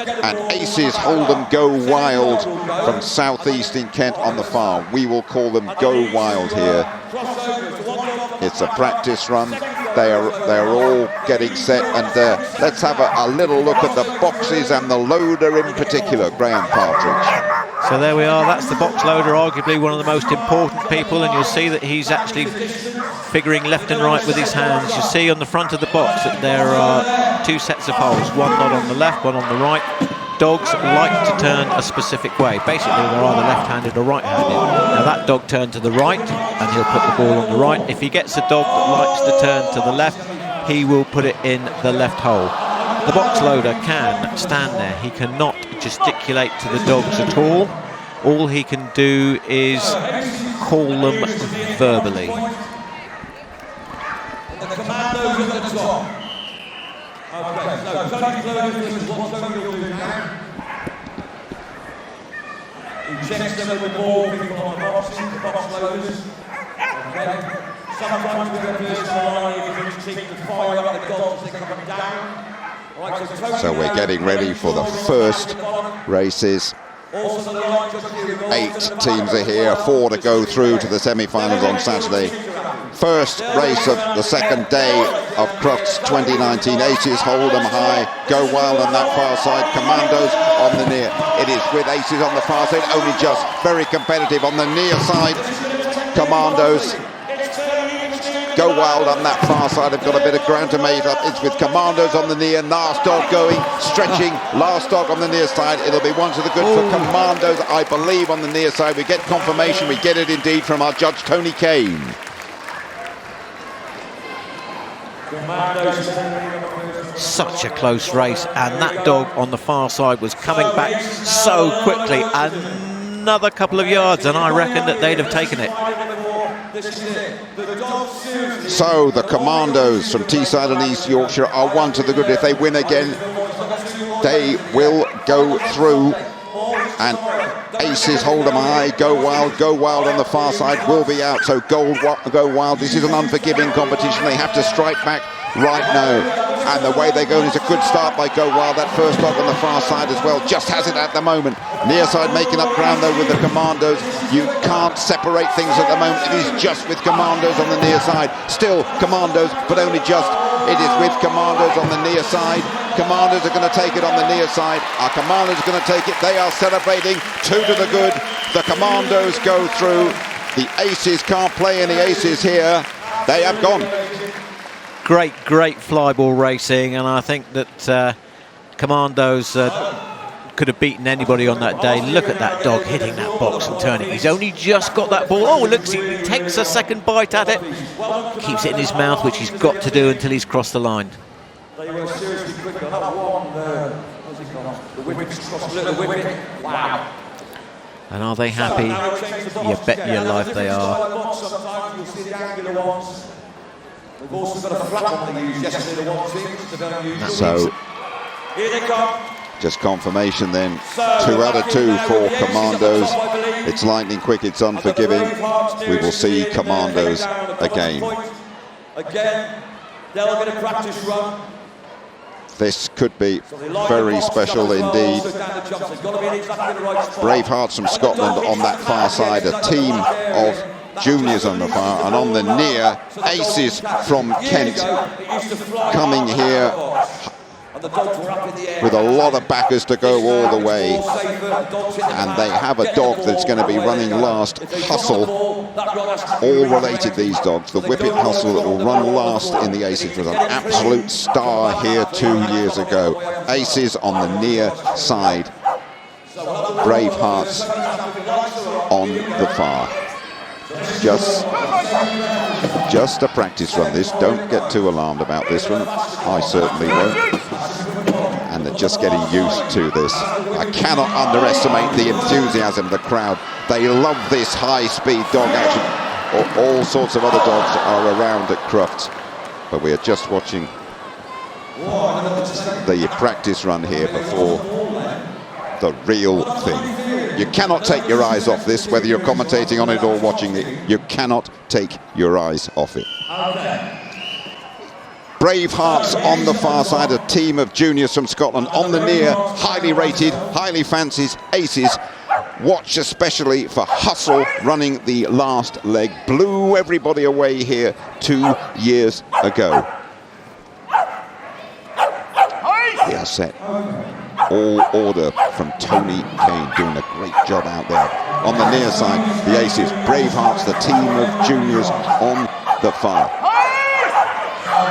and Aces Hold'em Go Wild from southeast in Kent on the far. We will call them Go Wild here. It's a practice run. They are all getting set, and let's have a little look at the boxes and the loader in particular, Graham Partridge. So there we are, that's the box loader, arguably one of the most important people, and you'll see that he's actually figuring left and right with his hands. You see on the front of the box that there are two sets of holes, one not on the left, one on the right. Dogs like to turn a specific way. Basically, they're either left-handed or right-handed. Now that dog turned to the right, and he'll put the ball on the right. If he gets a dog that likes to turn to the left, he will put it in the left hole. The box loader can stand there. He cannot gesticulate to the dogs at all. All he can do is call them verbally. The Commandos at the top. Okay, so Tony Clovis is what Tony will do now. He checks them with the ball, people on the box loaders. Okay. Sometimes we have this line, you can team to fire up the dogs as they're coming down. Right, so we're getting ready for the first races. 8 teams are here, 4 to go through to the semi-finals on Saturday. First race of the second day of Crufts 2019. Aces Hold'em High, Go Wild on that far side, Commandos on the near. It is with Aces on the far side, only just, very competitive on the near side. Commandos, Go Wild on that far side, have got a bit of ground to make up. It's with Commandos on the near, last dog going, stretching, last dog on the near side. It'll be one to the good for Commandos, I believe, on the near side. We get confirmation, we get it indeed from our judge, Tony Kane. Such a close race, and that dog on the far side was coming back so quickly. Another couple of yards, and I reckon that they'd have taken it. So the Commandos from Teesside and East Yorkshire are one to the good. If they win again, they will go through. And Aces Hold'em High, Go Wild on the far side will be out. So Go Wild, this is an unforgiving competition. They have to strike back right now. And the way they're going is a good start by Go Wild. That first dog on the far side as well just has it at the moment. Near side making up ground though with the Commandos. You can't separate things at the moment. It is just with Commandos on the near side. Still Commandos, but only just. It is with Commandos on the near side. Commandos are going to take it on the near side. Our Commandos are going to take it. They are celebrating, 2 to the good. The Commandos go through. The Aces can't play any aces here. They have gone. Great flyball racing, and I think that Commandos could have beaten anybody on that day. Look at that dog hitting that box and turning. He's only just got that ball. Oh, looks, he takes a second bite at it. Keeps it in his mouth, which he's got to do until he's crossed the line. They were seriously quick. That one, what's it called? The whippets crossed the whippet. Wow. And are they happy? You bet your life they are. Sometimes you'll see the angular ones. They've also got a flat one they use yesterday, the one teams they don't use. So here they come. Just confirmation then, 2 out of 2 for Commandos. It's lightning quick, it's unforgiving. We will see Commandos again. Again, they'll get a practice run. This could be very special indeed. Bravehearts from Scotland on that far side, a team of juniors on the far, and on the near, Aces from Kent coming here with a lot of backers to go all the way, and they have a dog that's going to be running last, Hustle, all related, these dogs. The Whippet Hustle that will run last in the Aces was an absolute star here 2 years ago. Aces on the near side, Bravehearts on the far. Just a practice run this. Don't get too alarmed about this one. I certainly won't. And they're just getting used to this. I cannot underestimate the enthusiasm of the crowd. They love this high-speed dog action. All sorts of other dogs are around at Crufts, but we are just watching the practice run here before the real thing. You cannot take your eyes off this, whether you're commentating on it or watching it. You cannot take your eyes off it. Bravehearts on the far side, a team of juniors from Scotland. On the near, highly rated, highly fancied Aces. Watch especially for Hustle running the last leg. Blew everybody away here 2 years ago. Yeah, set. All order from Tony Kane, doing a great job out there. On the near side, the Aces. Bravehearts, the team of juniors on the far.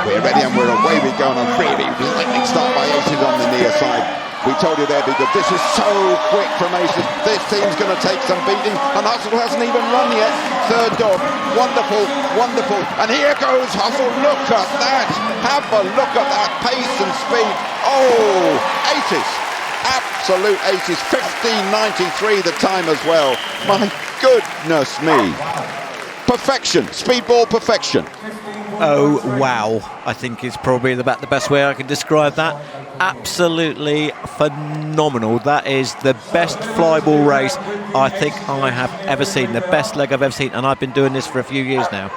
We're ready and we're away we go, and a really lightning start by Aces on the near side. We told you they'd be good. This is so quick from Aces. This team's going to take some beating, and Hustle hasn't even run yet. Third dog. Wonderful, wonderful. And here goes Hustle. Look at that. Have a look at that pace and speed. Oh, Aces. Absolute Aces. 15.93 the time as well. My goodness me. Perfection. Speedball perfection. Oh, wow. I think is probably about the best way I can describe that. Absolutely phenomenal. That is the best flyball race I think I have ever seen. The best leg I've ever seen, and I've been doing this for a few years now.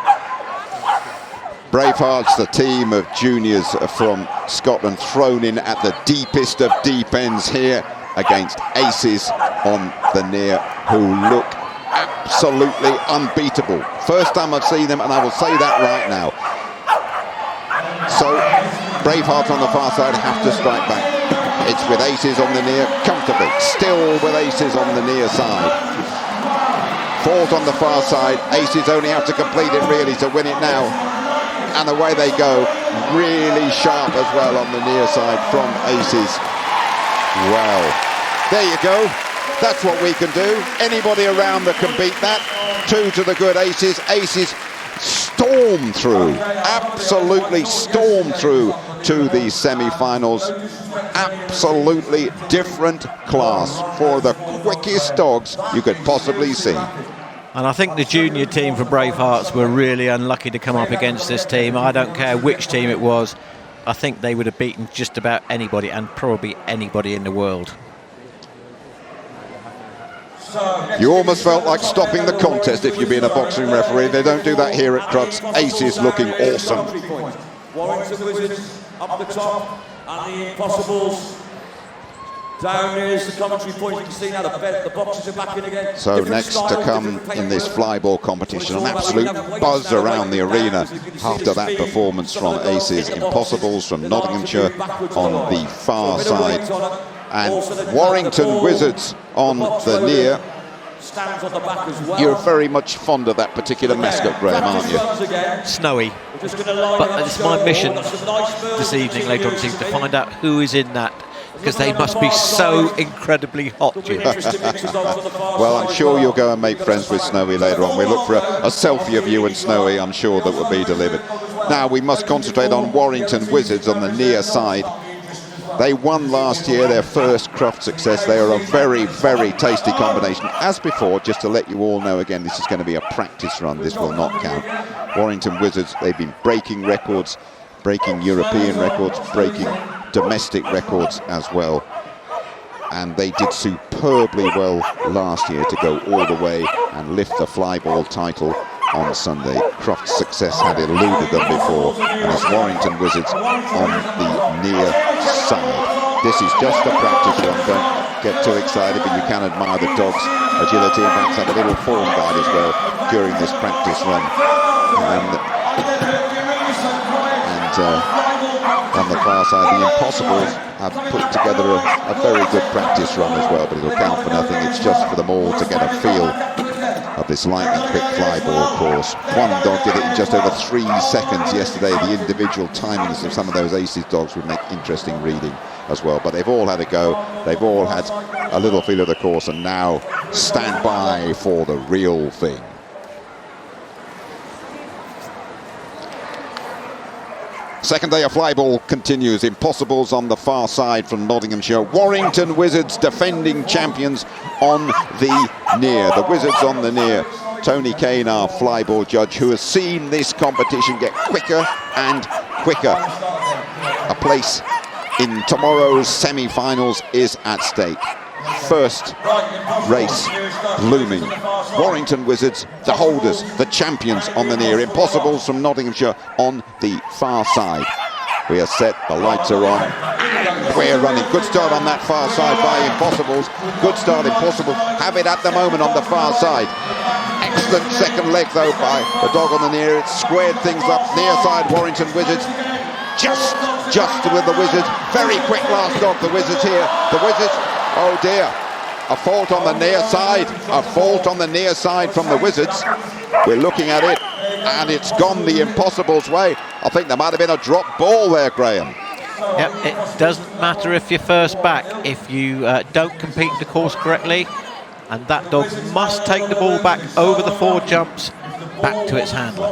Bravehearts, the team of juniors from Scotland, thrown in at the deepest of deep ends here against Aces on the near, who look absolutely unbeatable. First time I've seen them, and I will say that right now. So Bravehearts on the far side have to strike back. It's with Aces on the near, comfortably. Still with Aces on the near side. Fours on the far side. Aces only have to complete it really to win it now. And away they go. Really sharp as well on the near side from Aces. Wow. There you go. That's what we can do. Anybody around that can beat that. 2 to the good Aces. Aces storm through, absolutely storm through to the semi-finals. Absolutely different class for the quickest dogs you could possibly see. And I think the junior team for Bravehearts were really unlucky to come up against this team. I don't care which team it was. I think they would have beaten just about anybody, and probably anybody in the world. You almost felt like stopping the contest if you've been a boxing referee. They don't do that here at Crufts. Aces looking awesome. Warrington Wizards up the top, and the Impossibles down here's the commentary point. You can see now the boxes are back in again. So next to come in this flyball competition, an absolute buzz around the arena after that performance from Aces. Impossibles from Nottinghamshire on the far side, and Warrington Wizards on the near. You're very much fond of that particular mascot, Graham, aren't you? Snowy. But it's my mission this evening, later on this evening, to find out who is in that, because they must be so incredibly hot, Jim. Well, I'm sure you'll go and make friends with Snowy later on. We'll look for a selfie of you and Snowy, I'm sure, that will be delivered. Now, we must concentrate on Warrington Wizards on the near side. They won last year, their first Crufts success. They are a very, very tasty combination. As before, just to let you all know again, this is going to be a practice run. This will not count. Warrington Wizards, they've been breaking records, breaking European records, breaking domestic records as well. And they did superbly well last year to go all the way and lift the flyball title on Sunday. Crufts' success had eluded them before, and it's Warrington Wizards on the near side. This is just a practice run. Don't get too excited, but you can admire the dog's agility. In fact, have a little form guide as well during this practice run. And on the far side, the Impossibles have put together a very good practice run as well, but it'll count for nothing. It's just for them all to get a feel of this lightning quick flyball course. One dog did it in just over 3 seconds yesterday. The individual timings of some of those Aces dogs would make interesting reading as well, but they've all had a go. They've all had a little feel of the course, and now stand by for the real thing. Second day of flyball continues. Impossibles on the far side from Nottinghamshire. Warrington Wizards, defending champions, on the near. The Wizards on the near. Tony Kane, our flyball judge, who has seen this competition get quicker and quicker. A place in tomorrow's semi-finals is at stake. First race looming. Warrington Wizards, the holders, the champions on the near. Impossibles from Nottinghamshire on the far side. We are set, the lights are on. We're running. Good start on that far side by Impossibles. Good start, Impossible. Have it at the moment on the far side. Excellent second leg though by the dog on the near. It squared things up. Near side, Warrington Wizards. Just with the Wizards. Very quick last dog, the Wizards here. The Wizards, oh dear. A fault on the near side. A fault on the near side from the Wizards. We're looking at it, and it's gone the Impossibles' way. I think there might have been a drop ball there, Graham. Yep, it doesn't matter if you're first back. If you don't compete the course correctly, and that dog must take the ball back over the 4 jumps, back to its handler.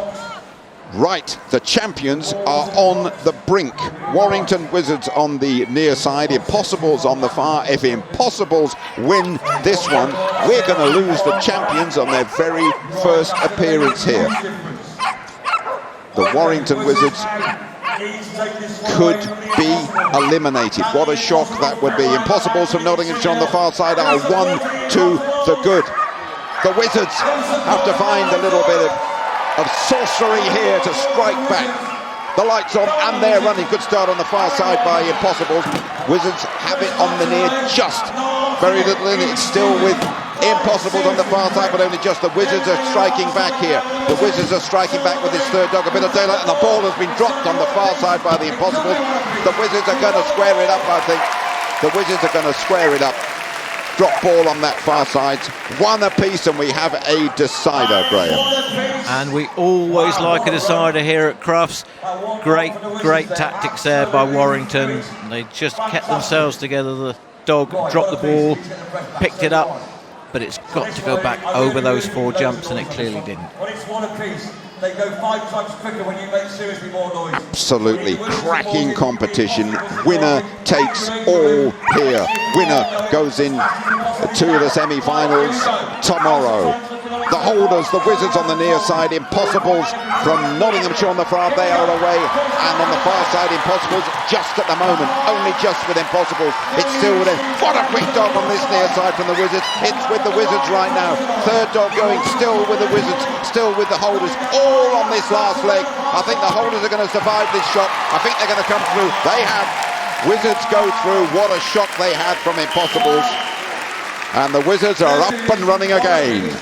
Right, the champions are on the brink. Warrington Wizards on the near side, Impossibles on the far. If Impossibles win this one, we're going to lose the champions on their very first appearance here. The Warrington Wizards could be eliminated. What a shock that would be. Impossibles from Nottinghamshire on the far side are 1 to the good. The Wizards have to find a little bit of sorcery here to strike back. The lights on, and they're running. Good start on the far side by Impossibles. Wizards have it on the near, just very little in it. It's still with Impossibles on the far side, but only just. The Wizards are striking back here. The Wizards are striking back with this third dog. A bit of daylight, and the ball has been dropped on the far side by the Impossibles. The Wizards are going to square it up, I think. The Wizards are going to square it up. Drop ball on that far side. 1 apiece, and we have a decider, Graham. And we always like a decider here at Crufts. Great tactics there by Warrington. They just kept themselves together. The dog dropped the ball, picked it up, but it's got to go back over those 4 jumps, and it clearly didn't. When it's 1 apiece, they go 5 times quicker when you make seriously more noise. Absolutely cracking competition. Winner takes all here. Winner goes in to the semi-finals tomorrow. The holders, the Wizards on the near side, Impossibles from Nottinghamshire on the far, they are away, and on the far side, Impossibles just at the moment, only just with Impossibles. It's still with him. What a quick dog on this near side from the Wizards. It's with the Wizards right now. Third dog going, still with the Wizards, still with the holders, all on this last leg. I think the holders are going to survive this shot. I think they're going to come through. They have. Wizards go through. What a shock they had from Impossibles. And the Wizards are up and running again.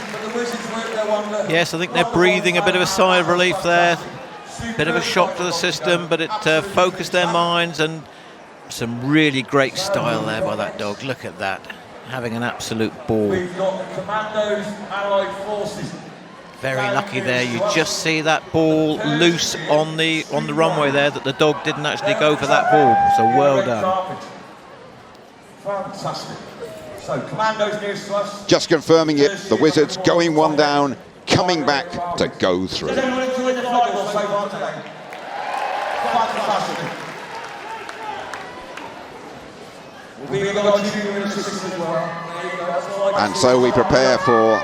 Yes, I think they're breathing a bit of a sigh of relief there. Bit of a shock to the system, but it focused their minds, and some really great style there by that dog. Look at that, having an absolute ball. We've got the Commandos Allied Forces. Very lucky there. You just see that ball loose on the runway there, that the dog didn't actually go for that ball. So well done. Fantastic. So Commandos nearest to us. Just confirming it, the Wizards going 1 down, coming back to go through. Does anyone enjoy the Flyball so far today? Fantastic. We'll be on junior assistants as well. And so we prepare for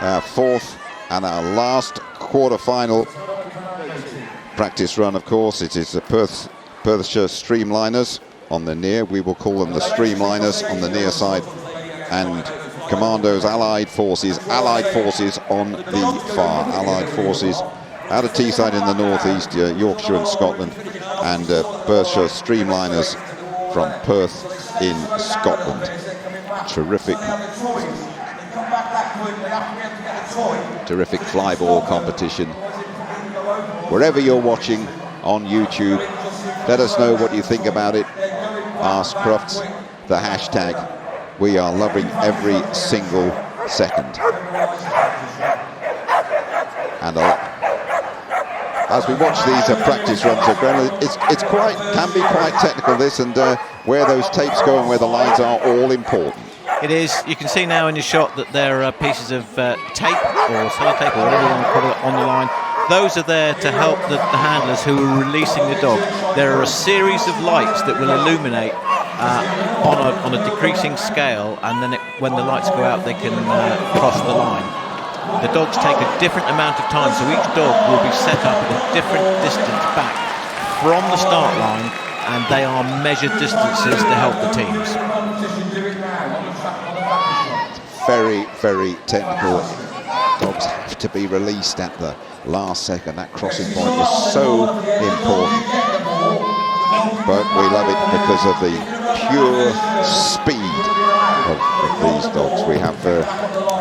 our 4th and our last quarter-final practice run, of course. It is the Perthshire Streamliners on the near. We will call them the Streamliners on the near side, and Commandos Allied Forces on the far. Allied Forces out of Teesside in the northeast, Yorkshire and Scotland, and Perthshire Streamliners from Perth in Scotland. Terrific flyball competition. Wherever you're watching on YouTube, let us know what you think about it. Ask Crufts, the hashtag. We are loving every single second. And as we watch these practice runs, it's can be quite technical, this, and where those tapes go and where the lines are all important. It is. You can see now in your shot that there are pieces of tape or sellotape or whatever you want to put it on the line. Those are there to help the handlers who are releasing the dog. There are a series of lights that will illuminate on a decreasing scale, and then when the lights go out, they can cross the line. The dogs take a different amount of time, so each dog will be set up at a different distance back from the start line, and they are measured distances to help the teams. Very, very technical. Dogs have to be released at the last second. That crossing point was so important. but we love it because of the pure speed of these dogs. We have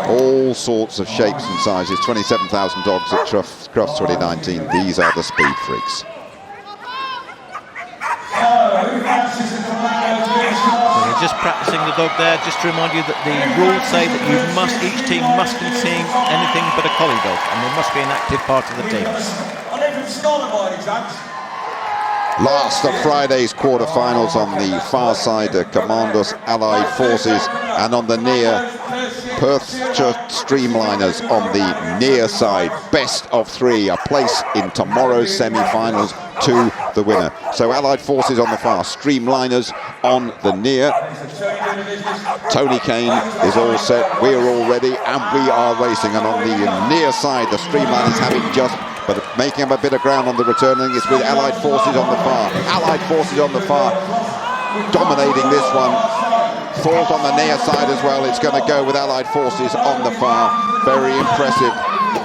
all sorts of shapes and sizes. 27,000 dogs at Crufts 2019. These are the speed freaks. We're just practicing the dog there, just to remind you that the rules say that each team must concede anything but a collie dog, and they must be an active part of the team. Last of Friday's quarterfinals. On the far side, Commandos Allied Forces, and on the near, Perth Streamliners on the near side. Best of three, a place in tomorrow's semi-finals to the winner. So Allied Forces on the far, Streamliners on the near. Tony Kane is all set, we're all ready, and we are racing. And on the near side, the Streamliners having just, but making up a bit of ground on the returning is with Allied Forces on the far. Allied Forces on the far, dominating this one. Falls on the near side as well. It's going to go with Allied Forces on the far. Very impressive.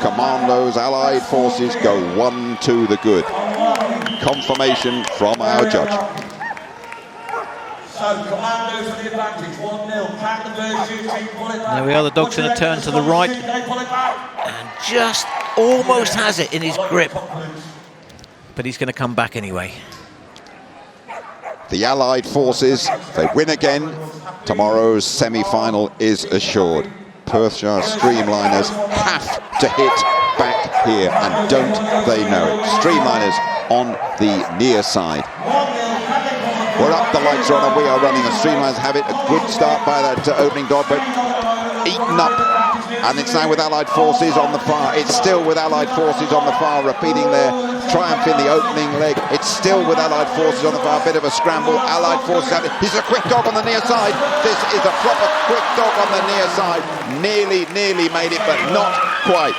Commandos, Allied Forces go 1 to the good. Confirmation from our judge. So Commandos for the advantage, 1-0. Can the Virtue team pull it back? There we are, the dog's going to turn to the right and just almost has it in his grip, but he's going to come back anyway. The Allied Forces, they win again. Tomorrow's semi-final is assured. Perthshire Streamliners have to hit back here, and don't they know it. Streamliners on the near side. We're up, the lights are on, and we are running. The Streamliners have it. A good start by that opening dog, but eaten up. And it's now with Allied Forces on the far. It's still with Allied Forces on the far, repeating their triumph in the opening leg. It's still with Allied Forces on the far. Bit of a scramble. Allied Forces have it. He's a quick dog on the near side. This is a proper quick dog on the near side. Nearly made it, but not quite.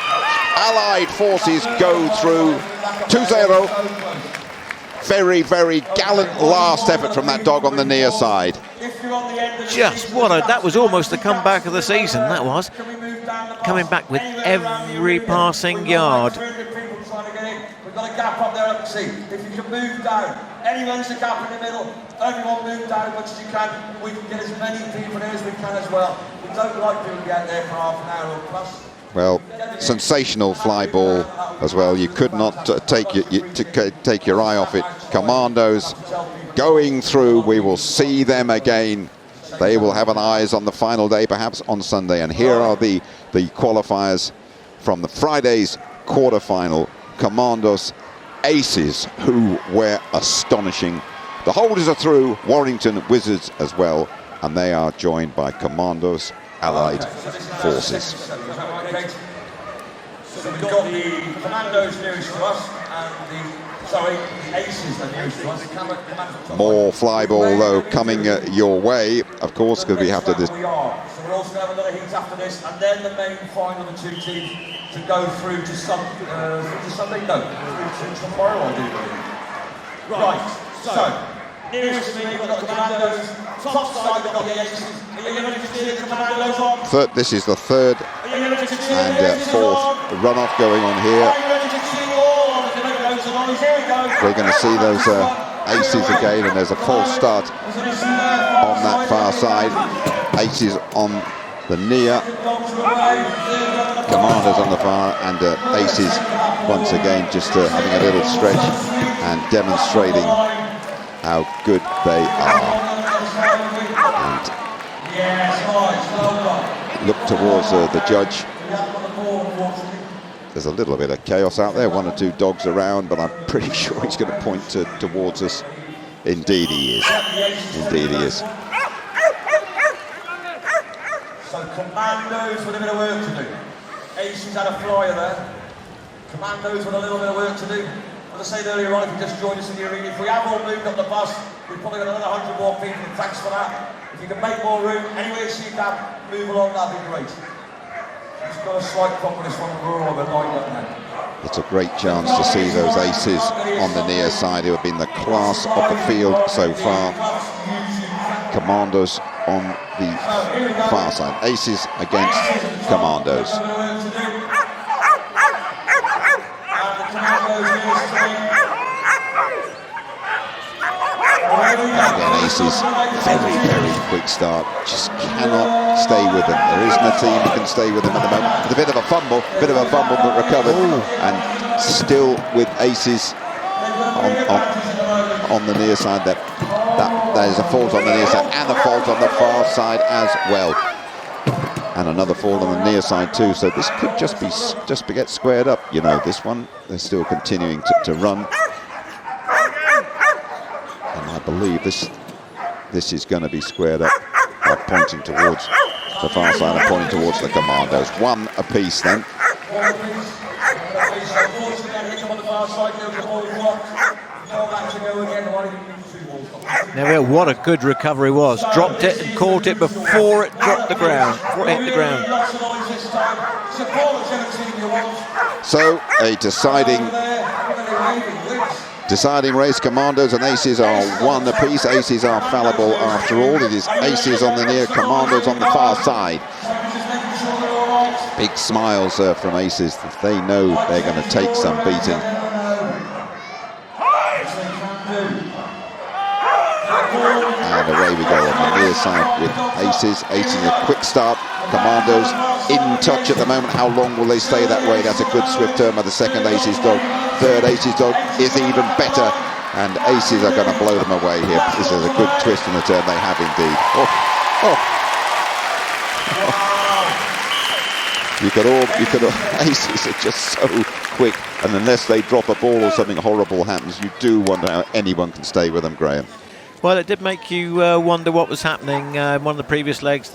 Allied Forces go through 2-0. Very gallant last effort from that dog on the near side. Just that was almost the comeback of the season, that was. Coming back with every passing yard. We've got a gap up there, see. If you can move down, anyone's a gap in the middle, everyone move down as much as you can. We can get as many people in as we can as well. We don't like people to get there for half an hour or plus. Well, sensational fly ball as well. You could not take your eye off it. Commandos going through. We will see them again. They will have an eyes on the final day, perhaps on Sunday. And here are the qualifiers from the Friday's quarterfinal. Commandos Aces, who were astonishing. The holders are through. Warrington Wizards as well, and they are joined by Commandos Allied Forces. So we've got the Commandos nearest to us and the Aces are nearest to us. More fly ball though coming your way, of course, because we have to. We are. So we're also going to have another heat after this, and then the main final of the two teams to go through to Sunday. No, through to tomorrow, I do believe. Right. So nearest to me, we've got the Commandos. Top side, we've got the Aces. Are you ready to see the Commandos on? This is the third and fourth runoff going on here. We're going to see those Aces again, and there's a false start on that far side. Aces on the near, Commandos on the far, and Aces once again just having a little stretch and demonstrating how good they are. And look towards the judge. There's a little bit of chaos out there, 1 or 2 dogs around, but I'm pretty sure he's going to point towards us. Indeed he is. Indeed he is. So Commandos with a bit of work to do. Aces had a flyer there. Commandos with a little bit of work to do. As I said earlier on, if you just joined us in the arena, if we have all moved up the bus, we've probably got another 100 more people, and thanks for that. If you can make more room, anywhere you see that, move along, that'd be great. It's got a slight problem with this one, we're all a bit lined up now. It's a great chance to see those Aces on the near side, who have been the class of the field so far. Commandos on the far side. Aces against Commandos. Aces, very, very quick start. Just cannot stay with them. There isn't a team who can stay with them at the moment. With a bit of a fumble, but recovered. And still with Aces on the near side. That is a fault on the near side and a fault on the far side as well. And another fault on the near side too. So this could just get squared up. You know, this one, they're still continuing to run. And I believe this is going to be squared up by pointing towards the far side and pointing towards the Commandos. One apiece then. Now, what a good recovery was. Dropped it and caught it before it dropped the ground, before it hit the ground. So a deciding race. Commandos and Aces are one apiece. Aces are fallible after all. It is Aces on the near, Commandos on the far side. Big smiles from Aces. They know they're going to take some beating. And away we go on the near side with Aces. Aces a quick start. Commandos in touch at the moment. How long will they stay that way? That's a good swift turn by the second Aces dog. Third Aces dog is even better. And Aces are going to blow them away here. This is a good twist in the turn. They have indeed. Aces are just so quick. And unless they drop a ball or something horrible happens, you do wonder how anyone can stay with them, Graham. Well, it did make you wonder what was happening. One of the previous legs,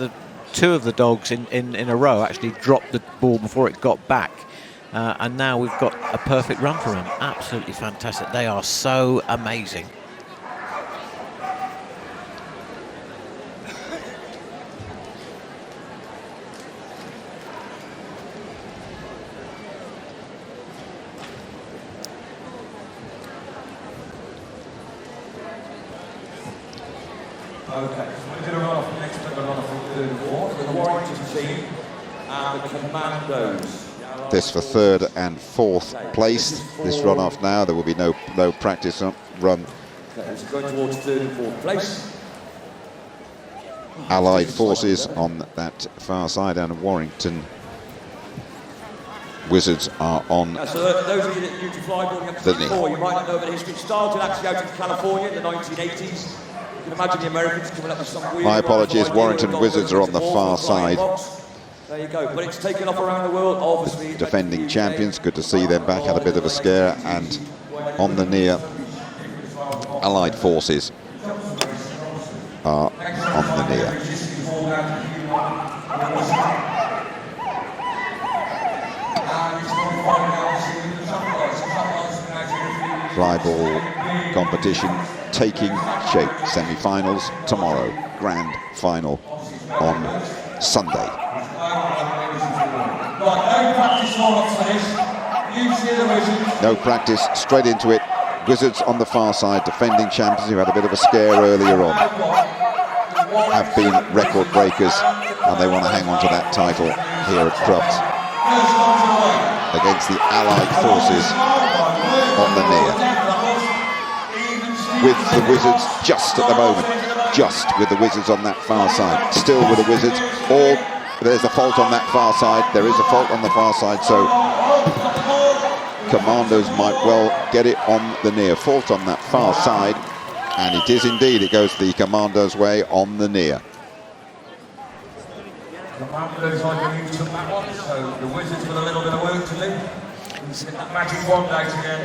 two of the dogs in a row actually dropped the ball before it got back. And now we've got a perfect run for them. Absolutely fantastic. They are so amazing. Okay, so we're going to run off next, we're going to run off from third and fourth, the Warrington team and the Commandos. This for third and fourth place. This run off now. There will be no practice run. Okay, so going towards third and fourth place. Allied forces on that far side, and Warrington Wizards are on So those of you that are new to Flyball, you might not know the history. It started actually out in California in the 1980s. You can imagine the Americans coming up with some weird... My apologies, Warrington Wizards are on the far side. There you go, but it's taken off around the world, obviously. Defending champions, good to see them back, had a bit of a scare, and on the near, Allied forces are on the near. Flyball competition taking shape. Semi-finals tomorrow, grand final on Sunday. No practice, straight into it. Wizards on the far side, defending champions who had a bit of a scare earlier on, have been record breakers, and they want to hang on to that title here at Crufts against the Allied forces on the near. With the Wizards just at the moment, just with the Wizards on that far side, still with the Wizards. Or there's a fault on that far side. There is a fault on the far side, so Commandos might well get it on the near. Fault on that far side, and it is indeed. It goes the Commandos' way on the near. Commandos, I believe, took that one, so the Wizards with a little bit of work to do. Get that magic wand out again,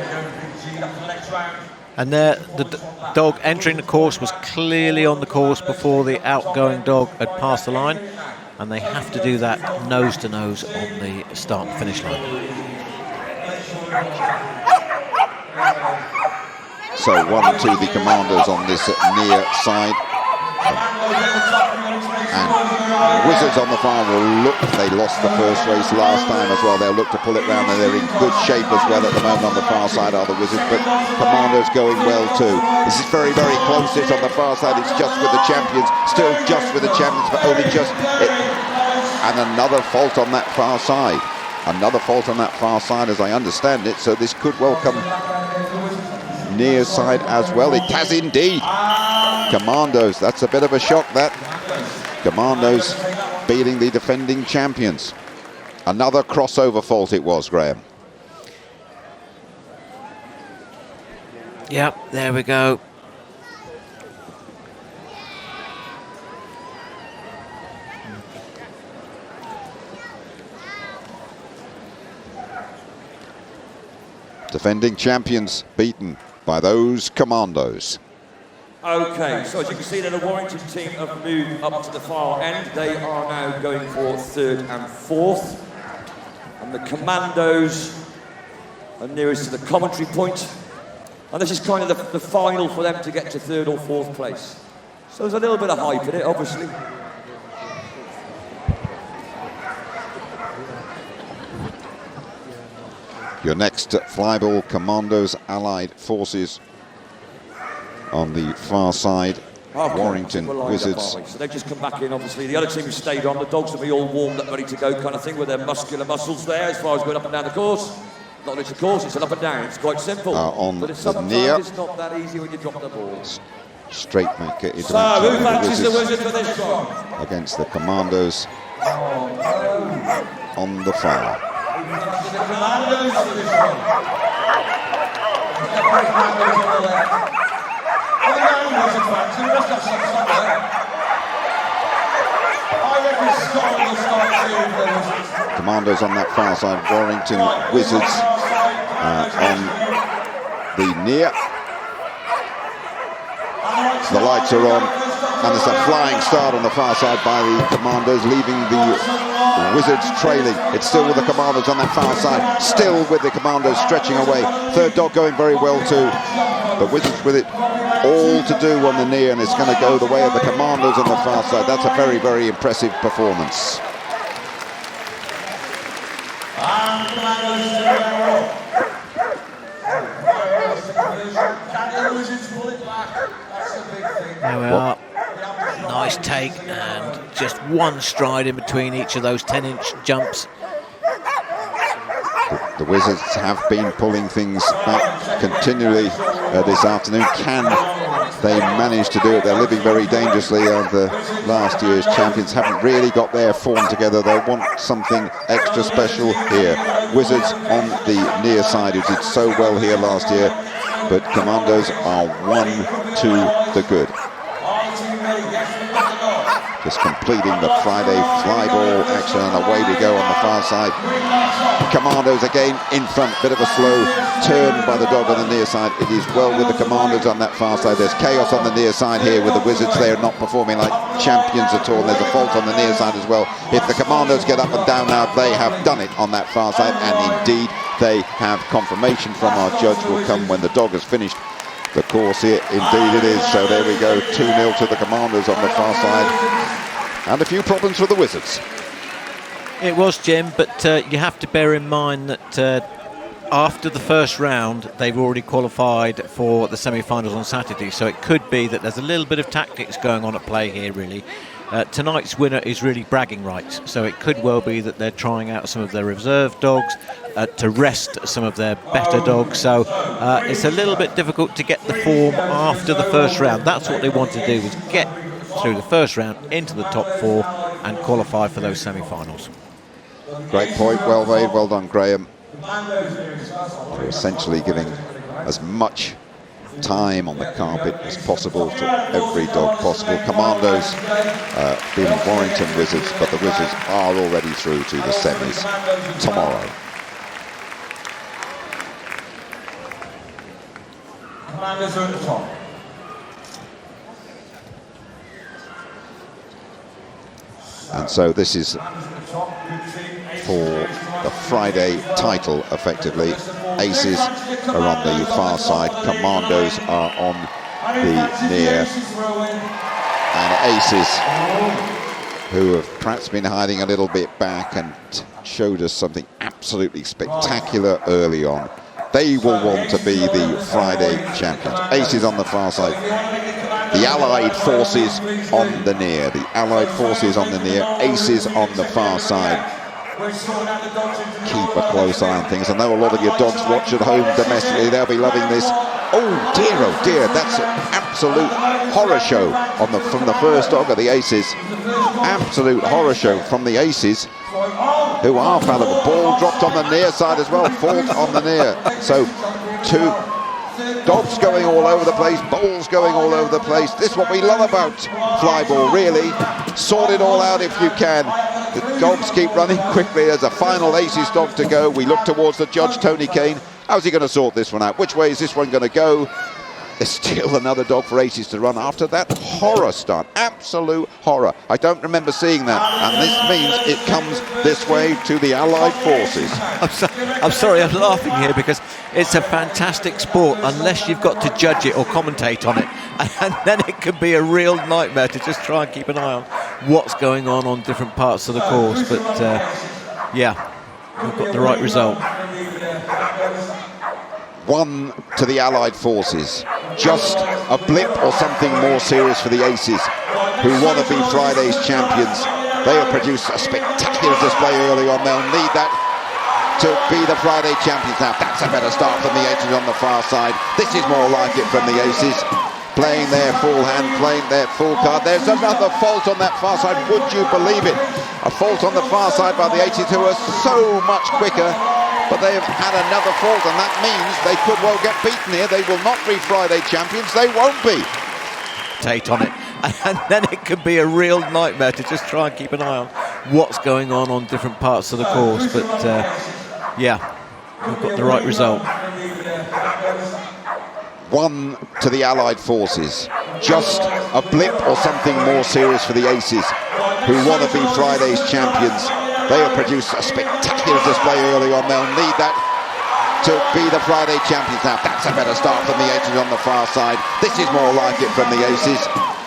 that for the next round. And there, the dog entering the course was clearly on the course before the outgoing dog had passed the line, and they have to do that nose to nose on the start and finish line. So 1-2 the Commandos on this near side. And Wizards on the far will look, they lost the first race last time as well. They'll look to pull it round, and they're in good shape as well at the moment. On the far side are the Wizards, but Commandos going well too. This is very, very close. It's on the far side. It's just with the champions, still just with the champions, but only just it. And another fault on that far side. Another fault on that far side, as I understand it. So this could well come near side as well. It has indeed. Commandos, that's a bit of a shock, that. Commandos beating the defending champions. Another crossover fault it was, Graham. Yep, there we go. Defending champions beaten by those Commandos. Okay, so as you can see, then the Warrington team have moved up to the far end. They are now going for third and fourth. And the Commandos are nearest to the commentary point. And this is kind of the final for them to get to third or fourth place. So there's a little bit of hype in it, obviously. Your next Flyball Commandos Allied Forces on the far side. Okay, Warrington Wizards. So they've just come back in, obviously. The other team who stayed on, the dogs will be all warmed up, ready to go kind of thing with their muscular muscles there as far as going up and down the course. Not that it's a course, it's an up and down. It's quite simple. On but it's the sometimes near. it's not that easy when you drop the ball. Straight back into So who matches the Wizards for this one? against the Commandos on the far. The Commandos for this one. Commandos on that far side, Warrington Wizards on the near. The lights are on, and there's a flying start on the far side by the Commandos, leaving the Wizards trailing. It's still with the Commandos on that far side, still with the Commandos stretching away. Third dog going very well too. The Wizards with it all to do on the near, and it's going to go the way of the Commandos on the far side. That's a very, very impressive performance. There we are. Nice take, and just one stride in between each of those 10-inch jumps. The Wizards have been pulling things back continually this afternoon. Can they manage to do it? They're living very dangerously. The last year's champions haven't really got their form together. They want something extra special here. Wizards on the near side, who did so well here last year, but Commandos are one to the good. Just completing the Friday flyball action, and away we go on the far side. Commandos again in front, bit of a slow turn by the dog on the near side. It is well with the Commandos on that far side. There's chaos on the near side here with the Wizards. They are not performing like champions at all. There's a fault on the near side as well. If the Commandos get up and down now, they have done it on that far side, and indeed they have. Confirmation from our judge will come when the dog has finished the course here. Indeed it is. So there we go, 2-0 to the Commandos on the far side, and a few problems for the Wizards. It was, Jim, but you have to bear in mind that after the first round, they've already qualified for the semi-finals on Saturday, so it could be that there's a little bit of tactics going on at play here, really. Tonight's winner is really bragging rights, so it could well be that they're trying out some of their reserve dogs to rest some of their better dogs, so it's a little bit difficult to get the form after the first round. That's what they want to do, is get through the first round into the top four and qualify for those semi-finals. Great point, well made, well done, Graham. They're essentially giving as much time on the carpet as possible to every dog possible. Commandos beating Warrington Wizards, but the Wizards are already through to the semis tomorrow. Commandos are at the top. And so this is for the Friday title, effectively. Aces are on the far side, Commandos are on the near, and Aces, who have perhaps been hiding a little bit back and showed us something absolutely spectacular early on. They will want to be the Friday champions. Aces on the far side. The Allied forces on the near. The Allied forces on the near. Aces on the far side. keep a close eye on things. I know a lot of your dogs watch at home domestically. They'll be loving this. Oh dear, that's an absolute horror show from the first dog of the Aces. Absolute horror show from the Aces, who are fallible. Ball dropped on the near side as well, fault on the near. So two dogs going all over the place, balls going all over the place. This is what we love about flyball, really. Sort it all out if you can. The dogs keep running quickly. There's a final Aces dog to go. We look towards the judge, Tony Kane. How's he going to sort this one out? Which way is this one going to go? There's still another dog for Aces to run after that horror start. Absolute horror. I don't remember seeing that. And this means it comes this way to the Allied forces. I'm sorry, I'm laughing here because it's a fantastic sport unless you've got to judge it or commentate on it. And then it can be a real nightmare to just try and keep an eye on what's going on different parts of the course. But yeah, we've got the right result. 1 to the Allied forces. Just a blip or something more serious for the Aces, who want to be Friday's champions. They have produced a spectacular display early on. They'll need that to be the Friday champions. Now that's a better start from the Aces on the far side. This is more like it from the Aces. Playing their full hand, playing their full card. There's another fault on that far side. Would you believe it? A fault on the far side by the Aces, who are so much quicker. But they have had another fault, and that means they could well get beaten here. They will not be Friday champions. They won't be. Tate on it. And then it can be a real nightmare to just try and keep an eye on what's going on different parts of the course. But yeah, we've got the right result. 1 to the Allied forces. Just a blip or something more serious for the Aces, who want to be Friday's champions. They have produced a spectacular display early on. They'll need that to be the Friday champions. Now that's a better start from the Aces on the far side. This is more like it from the Aces.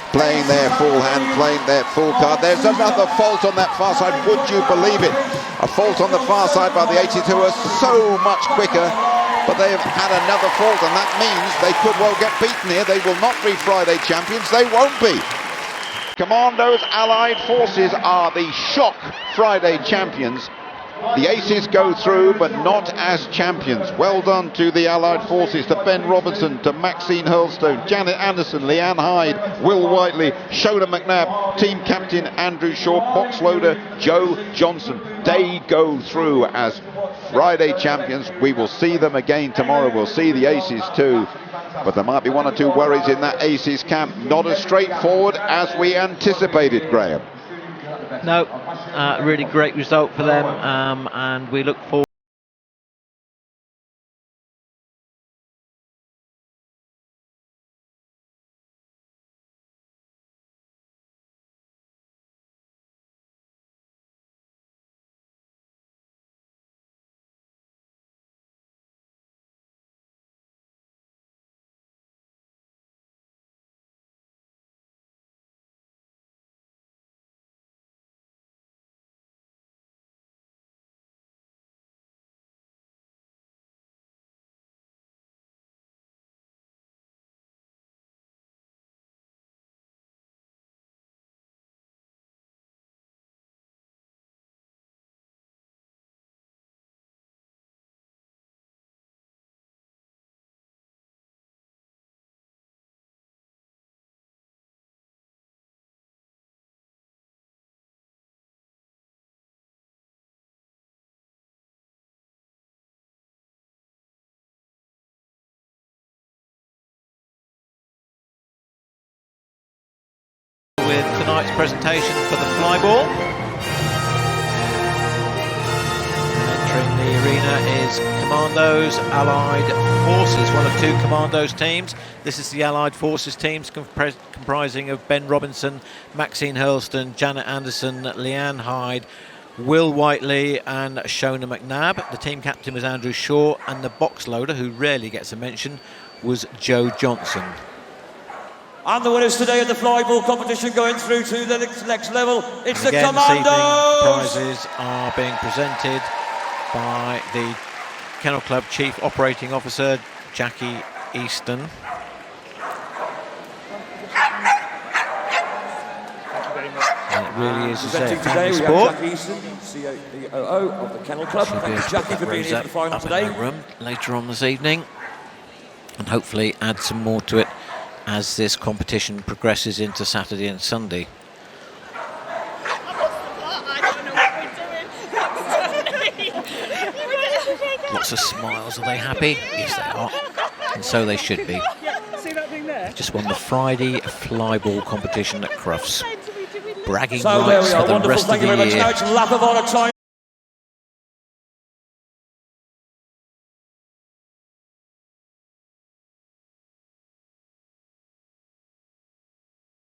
Playing their full hand, playing their full card. There's another fault on that far side. Would you believe it? A fault on the far side by the Aces, who are so much quicker. But they have had another fault, and that means they could well get beaten here. They will not be Friday champions. They won't be. Commandos Allied Forces are the shock Friday champions. The Aces go through, but not as champions. Well done to the Allied Forces, to Ben Robinson, to Maxine Hurlstone, Janet Anderson, Leanne Hyde, Will Whiteley, Shona McNabb, team captain Andrew Shaw, box loader Joe Johnson. They go through as Friday champions. We will see them again tomorrow. We'll see the Aces too. But there might be 1 or 2 worries in that Aces camp. Not as straightforward as we anticipated, Graham. No, really great result for them, and we look forward with tonight's presentation for the flyball. Entering the arena is Commandos Allied Forces, one of 2 Commandos teams. This is the Allied Forces teams comprising of Ben Robinson, Maxine Hurlstone, Janet Anderson, Leanne Hyde, Will Whiteley and Shona McNabb. The team captain was Andrew Shaw, and the box loader, who rarely gets a mention, was Joe Johnson. And the winners today of the flyball competition going through to the next level. It's Again, the Commandos! This evening, prizes are being presented by the Kennel Club Chief Operating Officer, Jackie Easton. really is, as I say, a Presenting family today, we sport. have Jack Easton, COO of the Kennel Club. Should be Thank able you, to Jackie, put for that being rose here for the final up in today. that room later on this evening, and hopefully add some more to it as this competition progresses into Saturday and Sunday. Lots of smiles. Are they happy? Yes, they are. And so they should be. Just won the Friday flyball competition at Crufts. Bragging So there we rights are, for the wonderful, rest of thank you the very much. year. Now it's lap of honour time.